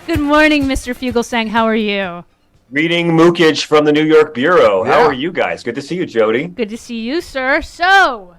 Good morning, Mr. Fugelsang. How are you? Reading Mookage from the New York Bureau. How are you guys? Good to see you, Jody. Good to see you, sir. So,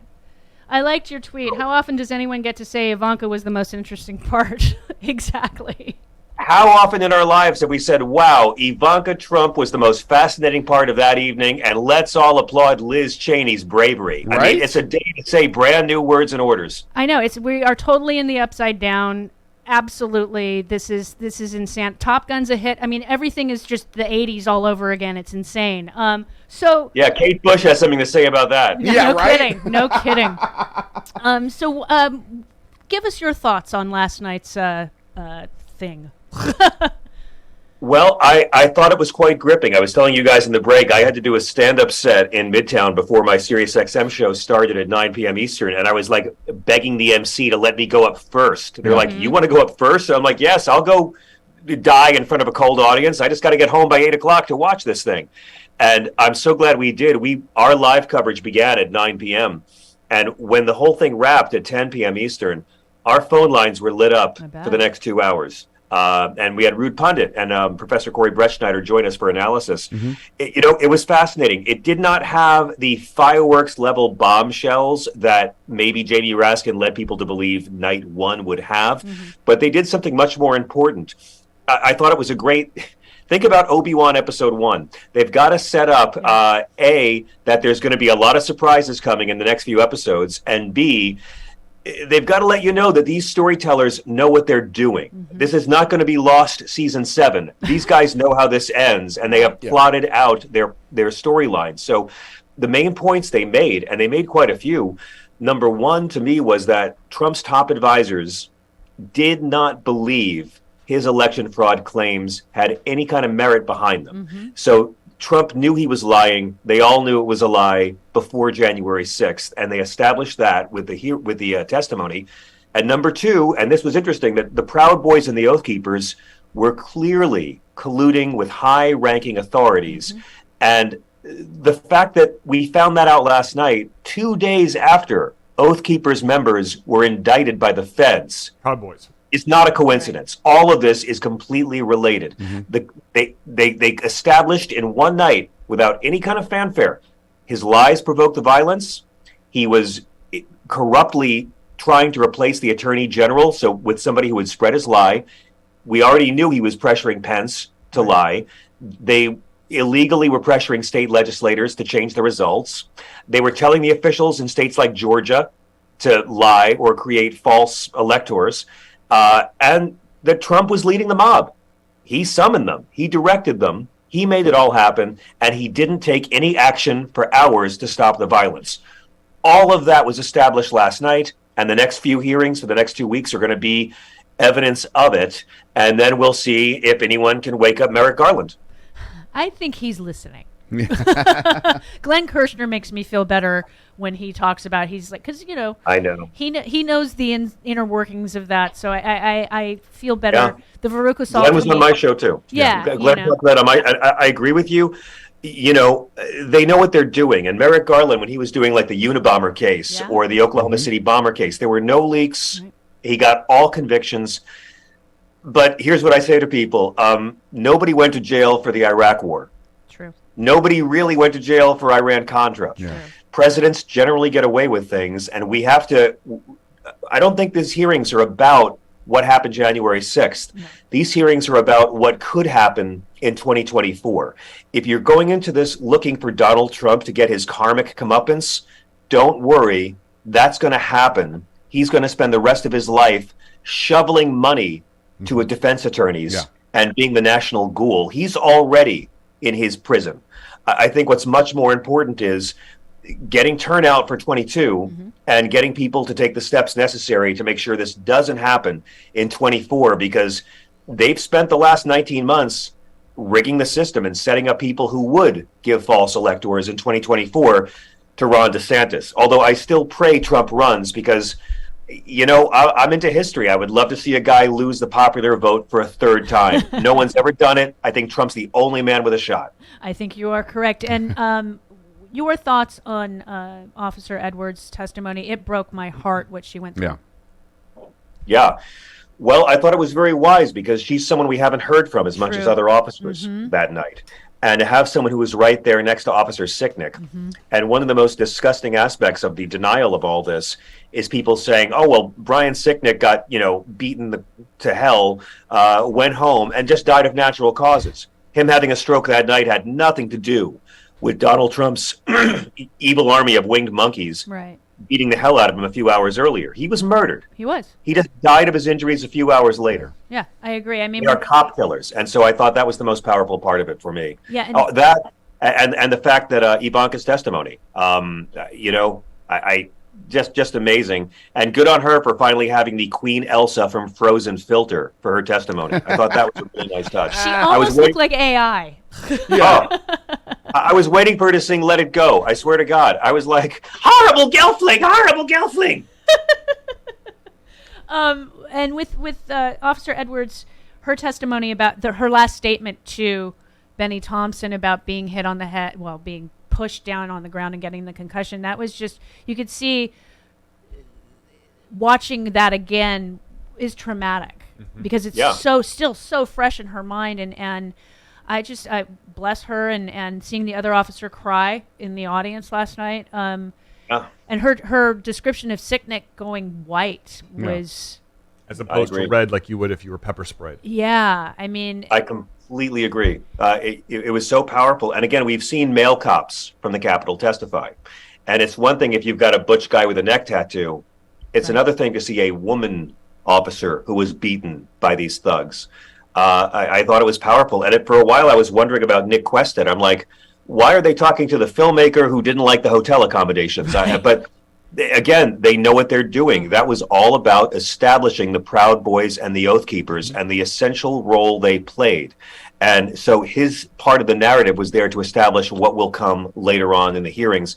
I liked your tweet. How often does anyone get to say Ivanka was the most interesting part? Exactly. How often in our lives have we said, wow, Ivanka Trump was the most fascinating part of that evening, and let's all applaud Liz Cheney's bravery. Right? I mean, it's a day to say brand new words and orders. I know. We are totally in the upside down. Absolutely. This is insane. Top Gun's a hit. I mean, everything is just the 80s all over again. It's insane. Yeah, Kate Bush has something to say about that. Yeah, no right? kidding. No kidding. Give us your thoughts on last night's thing. Well, I thought it was quite gripping. I was telling you guys in the break, I had to do a stand-up set in Midtown before my SiriusXM show started at 9 p.m. Eastern, and I was like begging the MC to let me go up first. They're like, you want to go up first? So I'm like, yes, I'll go die in front of a cold audience. I just got to get home by 8 o'clock to watch this thing. And I'm so glad we did. Our live coverage began at 9 p.m., and when the whole thing wrapped at 10 p.m. Eastern, our phone lines were lit up for the next 2 hours. And we had Rude Pundit and Professor Corey Brettschneider join us for analysis. It was fascinating. It did not have the fireworks level bombshells that maybe J.D. Raskin led people to believe Night 1 would have, but they did something much more important. I thought it was a great... Think about Obi-Wan Episode 1. They've got to set up, A, that there's going to be a lot of surprises coming in the next few episodes, and B, they've got to let you know that these storytellers know what they're doing. This is not going to be Lost Season 7. These guys know how this ends, and they have plotted out their storyline. So the main points they made, and they made quite a few, number one to me was that Trump's top advisors did not believe his election fraud claims had any kind of merit behind them. So Trump knew he was lying. They all knew it was a lie before January 6th, and they established that with the testimony. And number two, and this was interesting, that the Proud Boys and the Oath Keepers were clearly colluding with high-ranking authorities. And the fact that we found that out last night, 2 days after Oath Keepers members were indicted by the feds. Proud Boys. It's not a coincidence. All of this is completely related. They established in one night, without any kind of fanfare, his lies provoked the violence. He was corruptly trying to replace the attorney general, so with somebody who would spread his lie. We already knew he was pressuring Pence to lie. They illegally were pressuring state legislators to change the results. They were telling the officials in states like Georgia to lie or create false electors. And that Trump was leading the mob. He summoned them. He directed them. He made it all happen. And he didn't take any action for hours to stop the violence. All of that was established last night. And the next few hearings for the next 2 weeks are going to be evidence of it. And then we'll see if anyone can wake up Merrick Garland. I think he's listening. Glenn Kirshner makes me feel better when he talks about, he's like, because I know he knows the inner workings of that, so I feel better. The Veruca Salt. Glenn was on my show too. Glenn talked about I agree with you. They know what they're doing. And Merrick Garland, when he was doing like the Unabomber case or the Oklahoma City bomber case, there were no leaks. He got all convictions. But here's what I say to people: nobody went to jail for the Iraq War. True. Nobody really went to jail for Iran-Contra. Presidents generally get away with things, and we have to... I don't think these hearings are about what happened January 6th. These hearings are about what could happen in 2024. If you're going into this looking for Donald Trump to get his karmic comeuppance, don't worry. That's going to happen. He's going to spend the rest of his life shoveling money to defense attorneys and being the national ghoul. He's already in his prison. I think what's much more important is getting turnout for 22 and getting people to take the steps necessary to make sure this doesn't happen in 24, because they've spent the last 19 months rigging the system and setting up people who would give false electors in 2024 to Ron DeSantis. Although I still pray Trump runs, because I'm into history. I would love to see a guy lose the popular vote for a third time. No one's ever done it. I think Trump's the only man with a shot. I think you are correct. And your thoughts on Officer Edwards' testimony? It broke my heart what she went through. Yeah. Well, I thought it was very wise because she's someone we haven't heard from as much as True. other officers that night. And to have someone who was right there next to Officer Sicknick. And one of the most disgusting aspects of the denial of all this is people saying, oh, well, Brian Sicknick got, beaten to hell, went home, and just died of natural causes. Him having a stroke that night had nothing to do with Donald Trump's evil army of winged monkeys beating the hell out of him a few hours earlier. He was murdered. He was. He just died of his injuries a few hours later. Yeah, I agree. I mean, they are cop killers, and so I thought that was the most powerful part of it for me. Yeah, and the fact that Ivanka's testimony, I just amazing, and good on her for finally having the Queen Elsa from Frozen filter for her testimony. I thought that was a really nice touch. She almost looked like AI. Yeah. I was waiting for her to sing "Let It Go." I swear to God, I was like, "Horrible Gelfling, horrible Gelfling." And with Officer Edwards, her testimony about her last statement to Benny Thompson about being hit on the head, being pushed down on the ground and getting the concussion. That was just, you could see watching that again is traumatic because it's still so fresh in her mind. And I bless her and seeing the other officer cry in the audience last night. And her description of Sicknick going white was... As opposed to red like you would if you were pepper sprayed. Yeah, I mean... I completely agree. It was so powerful. And again, we've seen male cops from the Capitol testify. And it's one thing if you've got a butch guy with a neck tattoo. It's another thing to see a woman officer who was beaten by these thugs. I thought it was powerful. And for a while, I was wondering about Nick Quested. I'm like, why are they talking to the filmmaker who didn't like the hotel accommodations? But again, they know what they're doing. That was all about establishing the Proud Boys and the Oath Keepers and the essential role they played. And so his part of the narrative was there to establish what will come later on in the hearings.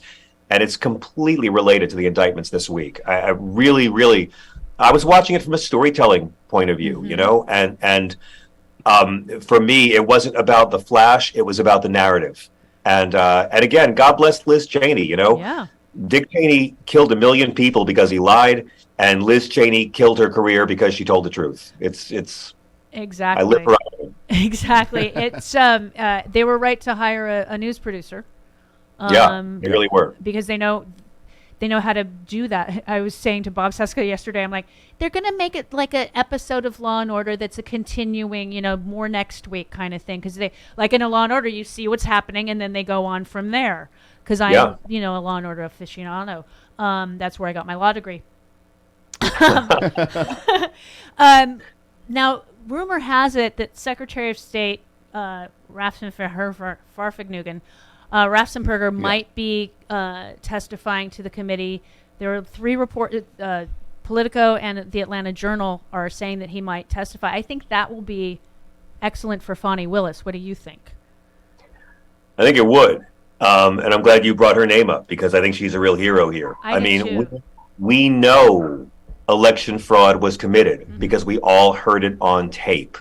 And it's completely related to the indictments this week. I really, I was watching it from a storytelling point of view, and for me, it wasn't about the flash. It was about the narrative. And again, God bless Liz Cheney, Yeah. Dick Cheney killed 1 million people because he lied, and Liz Cheney killed her career because she told the truth. It's exactly. I live for it. Exactly. It's they were right to hire a news producer. They really were, because they know how to do that. I was saying to Bob Seska yesterday, I'm like, they're going to make it like an episode of Law and Order that's a continuing, more next week kind of thing. Because they, like in a Law and Order, you see what's happening and then they go on from there. Because I'm, a Law and Order aficionado. That's where I got my law degree. Now, rumor has it that Secretary of State Raffensperger might be testifying to the committee. There are 3 reports. Politico and the Atlanta Journal are saying that he might testify. I think that will be excellent for Fani Willis. What do you think? I think it would. And I'm glad you brought her name up because I think she's a real hero here. I mean, we know election fraud was committed because we all heard it on tape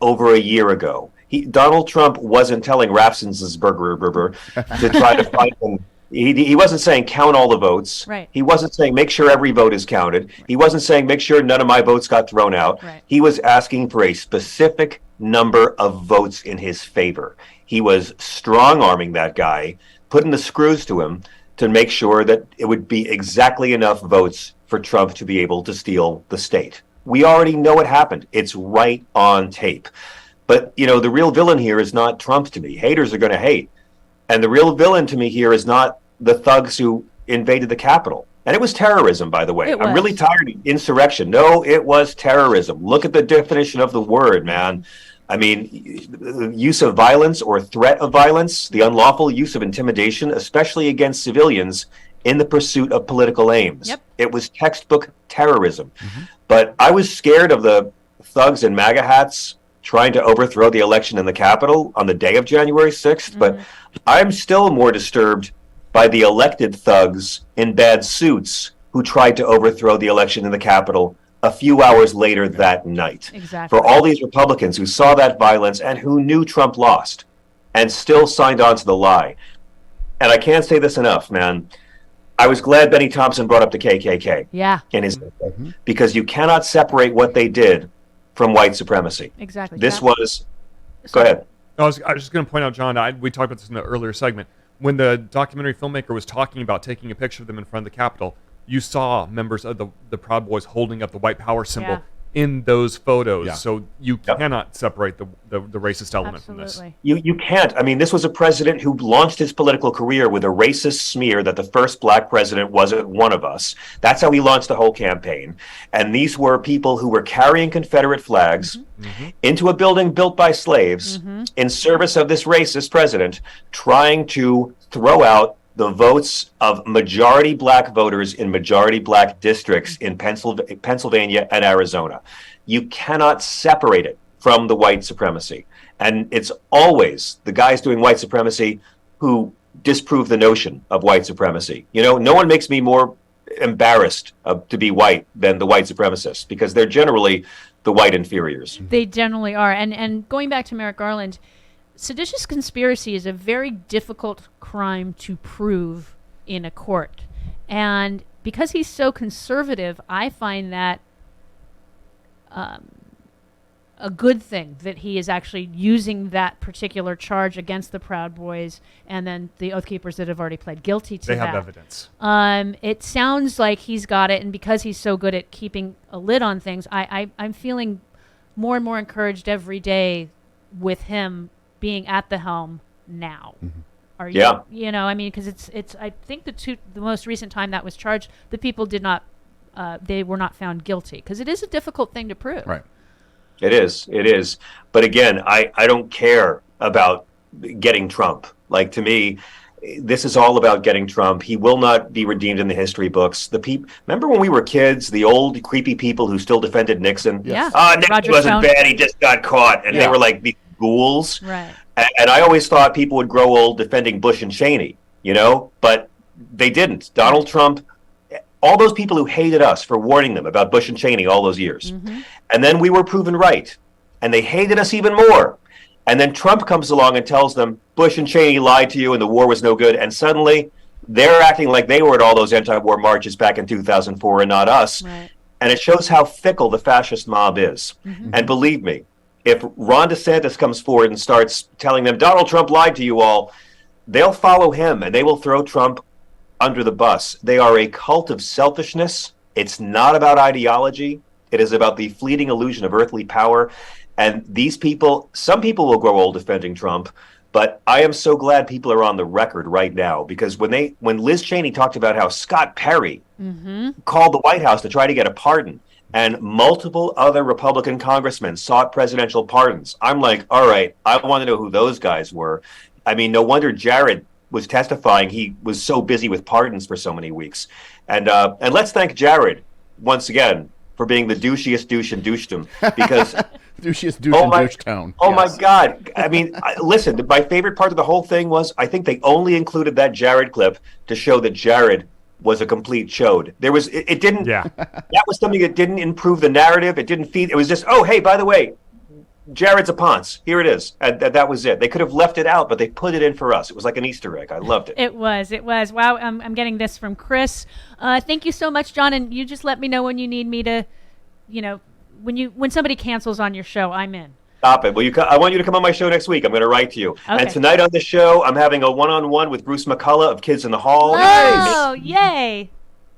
over a year ago. Donald Trump wasn't telling Raffensperger to try to find him. He wasn't saying count all the votes. Right. He wasn't saying make sure every vote is counted. Right. He wasn't saying make sure none of my votes got thrown out. Right. He was asking for a specific number of votes in his favor. He was strong-arming that guy, putting the screws to him to make sure that it would be exactly enough votes for Trump to be able to steal the state. We already know what happened. It's right on tape. But, the real villain here is not Trump to me. Haters are going to hate. And the real villain to me here is not the thugs who invaded the Capitol. And it was terrorism, by the way. I'm really tired of insurrection. No, it was terrorism. Look at the definition of the word, man. I mean, use of violence or threat of violence, the unlawful use of intimidation, especially against civilians in the pursuit of political aims. Yep. It was textbook terrorism. But I was scared of the thugs in MAGA hats trying to overthrow the election in the Capitol on the day of January 6th. But I'm still more disturbed by the elected thugs in bad suits who tried to overthrow the election in the Capitol a few hours later that night. Exactly. For all these Republicans who saw that violence and who knew Trump lost and still signed on to the lie. And I can't say this enough, man. I was glad Benny Thompson brought up the KKK Yeah. in his because you cannot separate what they did from white supremacy. Exactly. This was. Go ahead. I was just going to point out, John, we talked about this in the earlier segment. When the documentary filmmaker was talking about taking a picture of them in front of the Capitol, you saw members of the Proud Boys holding up the white power symbol in those photos. Yeah. So you cannot separate the racist element from this. You can't. I mean, this was a president who launched his political career with a racist smear that the first black president wasn't one of us. That's how he launched the whole campaign. And these were people who were carrying Confederate flags into a building built by slaves in service of this racist president, trying to throw out the votes of majority black voters in majority black districts in Pennsylvania and Arizona. You cannot separate it from the white supremacy. And it's always the guys doing white supremacy who disprove the notion of white supremacy. You know, no one makes me more embarrassed to be white than the white supremacists, because they're generally the white inferiors. They generally are. And going back to Merrick Garland, seditious conspiracy is a very difficult crime to prove in a court. And because he's so conservative, I find that a good thing that he is actually using that particular charge against the Proud Boys and then the Oath Keepers that have already pled guilty to that. They have evidence. It sounds like he's got it, and because he's so good at keeping a lid on things, I'm feeling more and more encouraged every day with him being at the helm now. Are you? Yeah. You know, I mean, because it's. I think the most recent time that was charged, the people did not. They were not found guilty, because it is a difficult thing to prove. Right. It is. But again, I don't care about getting Trump. Like, to me, this is all about getting Trump. He will not be redeemed in the history books. Remember when we were kids, the old creepy people who still defended Nixon? Yeah. Nixon Roger wasn't Stone. bad. He just got caught. And they were like these ghouls. Right. And I always thought people would grow old defending Bush and Cheney, you know, but they didn't. Donald Trump, all those people who hated us for warning them about Bush and Cheney all those years. And then we were proven right. And they hated us even more. And then Trump comes along and tells them Bush and Cheney lied to you and the war was no good. And suddenly they're acting like they were at all those anti-war marches back in 2004 and not us. Right. And it shows how fickle the fascist mob is. And believe me, if Ron DeSantis comes forward and starts telling them Donald Trump lied to you all, they'll follow him and they will throw Trump under the bus. They are a cult of selfishness. It's not about ideology. It is about the fleeting illusion of earthly power. And these people, some people will grow old defending Trump, but I am so glad people are on the record right now, because when Liz Cheney talked about how Scott Perry called the White House to try to get a pardon, and multiple other Republican congressmen sought presidential pardons, I'm like, all right, I want to know who those guys were. I mean, no wonder Jared was testifying. He was so busy with pardons for so many weeks. And let's thank Jared once again for being the douchiest douche in douchedom, because douchiest douche in douche town. Oh my God. I mean, listen, my favorite part of the whole thing was, I think they only included that Jared clip to show that Jared was a complete chode. It didn't, that was something that didn't improve the narrative. It didn't feed, it was just, oh, hey, by the way, Jared's a ponce. Here it is. And that was it. They could have left it out, but they put it in for us. It was like an Easter egg. I loved it. It was. Wow, I'm getting this from Chris. Thank you so much, John. And you just let me know when you need me to, you know, when somebody cancels on your show, I'm in. Stop it. Well, I want you to come on my show next week. I'm going to write to you. Okay. And tonight on the show, I'm having a one-on-one with Bruce McCullough of Kids in the Hall. Oh, yay.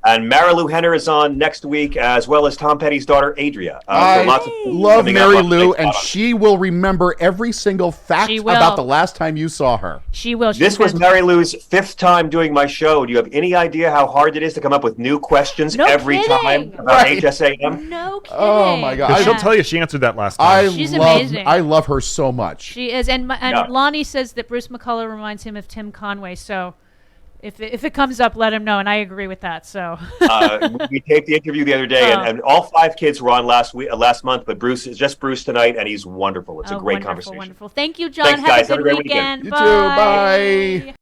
And Marilu Henner is on next week, as well as Tom Petty's daughter, Adria. I love Mary Lou, and Bottom. she will remember every single fact about the last time you saw her. She will. This was Mary Lou's 5th time doing my show. Do you have any idea how hard it is to come up with new questions every time about HSAM? No kidding. Oh, my God. She'll tell you she answered that last time. She's amazing. I love her so much. She is. And Lonnie says that Bruce McCullough reminds him of Tim Conway, so... If it comes up, let him know, and I agree with that. So we taped the interview the other day, and all 5 kids were on last month, but Bruce is just Bruce tonight, and he's wonderful. It's a great conversation. Wonderful. Thank you, John. Thanks, guys. Have a good weekend. You too. Bye.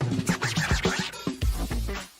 Bye.